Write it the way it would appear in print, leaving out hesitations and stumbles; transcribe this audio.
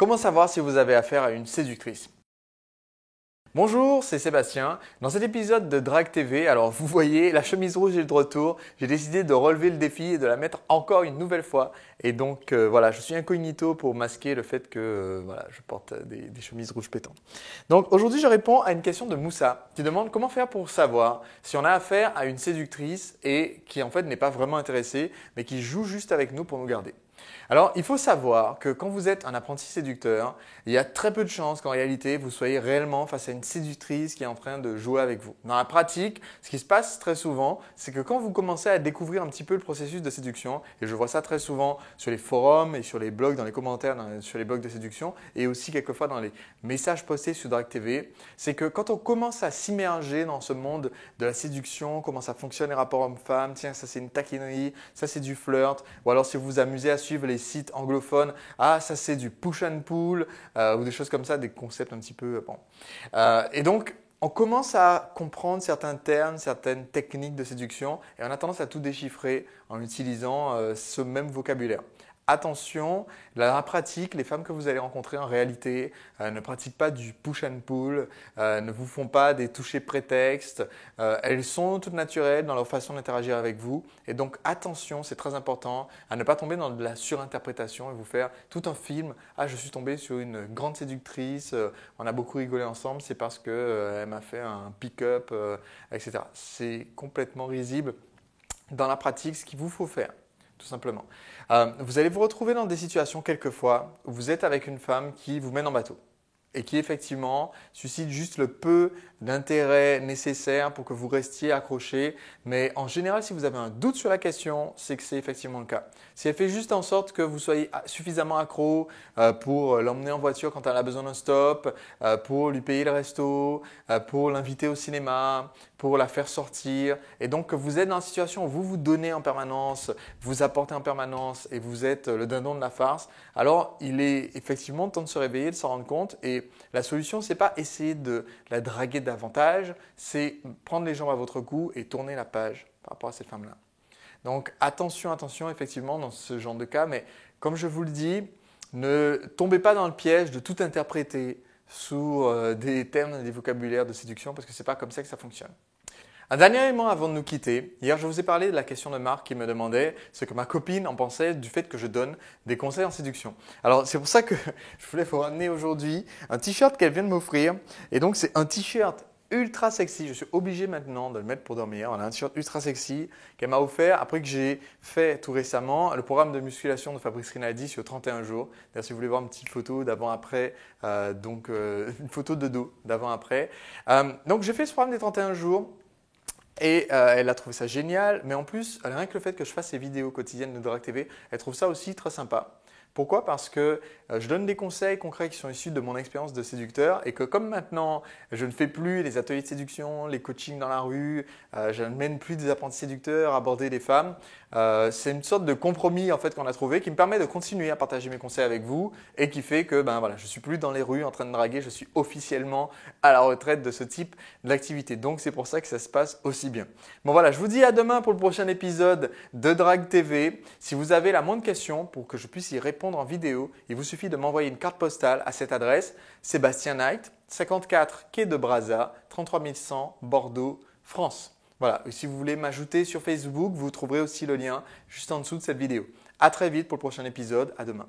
Comment savoir si vous avez affaire à une séductrice? Bonjour, c'est Sébastien. Dans cet épisode de Drague TV, alors vous voyez, la chemise rouge est de retour. J'ai décidé de relever le défi et de la mettre encore une nouvelle fois. Et donc voilà, je suis incognito pour masquer le fait que voilà, je porte des chemises rouges pétantes. Donc aujourd'hui, je réponds à une question de Moussa qui demande comment faire pour savoir si on a affaire à une séductrice et qui en fait n'est pas vraiment intéressée, mais qui joue juste avec nous pour nous garder. Alors, il faut savoir que quand vous êtes un apprenti séducteur, il y a très peu de chances qu'en réalité, vous soyez réellement face à une séductrice qui est en train de jouer avec vous. Dans la pratique, ce qui se passe très souvent, c'est que quand vous commencez à découvrir un petit peu le processus de séduction, et je vois ça très souvent sur les forums et sur les blogs, dans les commentaires sur les blogs de séduction, et aussi quelquefois dans les messages postés sur Drague TV, c'est que quand on commence à s'immerger dans ce monde de la séduction, comment ça fonctionne les rapports hommes-femmes, tiens, ça c'est une taquinerie, ça c'est du flirt, ou alors si vous vous amusez à suivre les sites anglophones, ah ça c'est du push and pull ou des choses comme ça, des concepts un petit peu bon. Et donc on commence à comprendre certains termes, certaines techniques de séduction et on a tendance à tout déchiffrer en utilisant ce même vocabulaire. Attention, dans la pratique, les femmes que vous allez rencontrer en réalité ne pratiquent pas du push and pull, ne vous font pas des touchés prétextes. Elles sont toutes naturelles dans leur façon d'interagir avec vous. Et donc attention, c'est très important à ne pas tomber dans de la surinterprétation et vous faire tout un film. Ah, je suis tombé sur une grande séductrice, on a beaucoup rigolé ensemble, c'est parce qu'elle m'a fait un pick-up, etc. C'est complètement risible. Dans la pratique, ce qu'il vous faut faire, tout simplement. Vous allez vous retrouver dans des situations quelquefois où vous êtes avec une femme qui vous mène en bateau et qui effectivement suscite juste le peu d'intérêt nécessaire pour que vous restiez accroché. Mais en général, si vous avez un doute sur la question, c'est que c'est effectivement le cas. Si elle fait juste en sorte que vous soyez suffisamment accro pour l'emmener en voiture quand elle a besoin d'un stop, pour lui payer le resto, pour l'inviter au cinéma, pour la faire sortir, et donc que vous êtes dans une situation où vous vous donnez en permanence, vous apportez en permanence et vous êtes le dindon de la farce, alors il est effectivement temps de se réveiller, de s'en rendre compte. Et la solution, ce n'est pas essayer de la draguer davantage, c'est prendre les jambes à votre cou et tourner la page par rapport à cette femme-là. Donc attention, attention effectivement dans ce genre de cas, mais comme je vous le dis, ne tombez pas dans le piège de tout interpréter sous des termes et des vocabulaires de séduction parce que ce n'est pas comme ça que ça fonctionne. Un dernier élément avant de nous quitter. Hier, je vous ai parlé de la question de Marc qui me demandait ce que ma copine en pensait du fait que je donne des conseils en séduction. Alors, c'est pour ça que je voulais vous ramener aujourd'hui un t-shirt qu'elle vient de m'offrir. Et donc, c'est un t-shirt ultra sexy. Je suis obligé maintenant de le mettre pour dormir. On a un t-shirt ultra sexy qu'elle m'a offert après que j'ai fait tout récemment le programme de musculation de Fabrice Rinaldi sur 31 jours. D'ailleurs, si vous voulez voir une petite photo d'avant-après, une photo de dos d'avant-après. Donc, j'ai fait ce programme des 31 jours. Et elle a trouvé ça génial, mais en plus, rien que le fait que je fasse ces vidéos quotidiennes de Drague TV, elle trouve ça aussi très sympa. Pourquoi? Parce que je donne des conseils concrets qui sont issus de mon expérience de séducteur et que comme maintenant, je ne fais plus les ateliers de séduction, les coachings dans la rue, je ne mène plus des apprentis séducteurs, aborder des femmes, c'est une sorte de compromis en fait qu'on a trouvé qui me permet de continuer à partager mes conseils avec vous et qui fait que voilà, je ne suis plus dans les rues en train de draguer, je suis officiellement à la retraite de ce type d'activité. Donc c'est pour ça que ça se passe aussi bien. Bon voilà, je vous dis à demain pour le prochain épisode de Drague TV. Si vous avez la moindre question pour que je puisse y répondre en vidéo, il vous suffit de m'envoyer une carte postale à cette adresse, Sébastien Knight, 54 quai de Brazza, 33 100 Bordeaux, France. Voilà, et si vous voulez m'ajouter sur Facebook, vous trouverez aussi le lien juste en dessous de cette vidéo. À très vite pour le prochain épisode, à demain.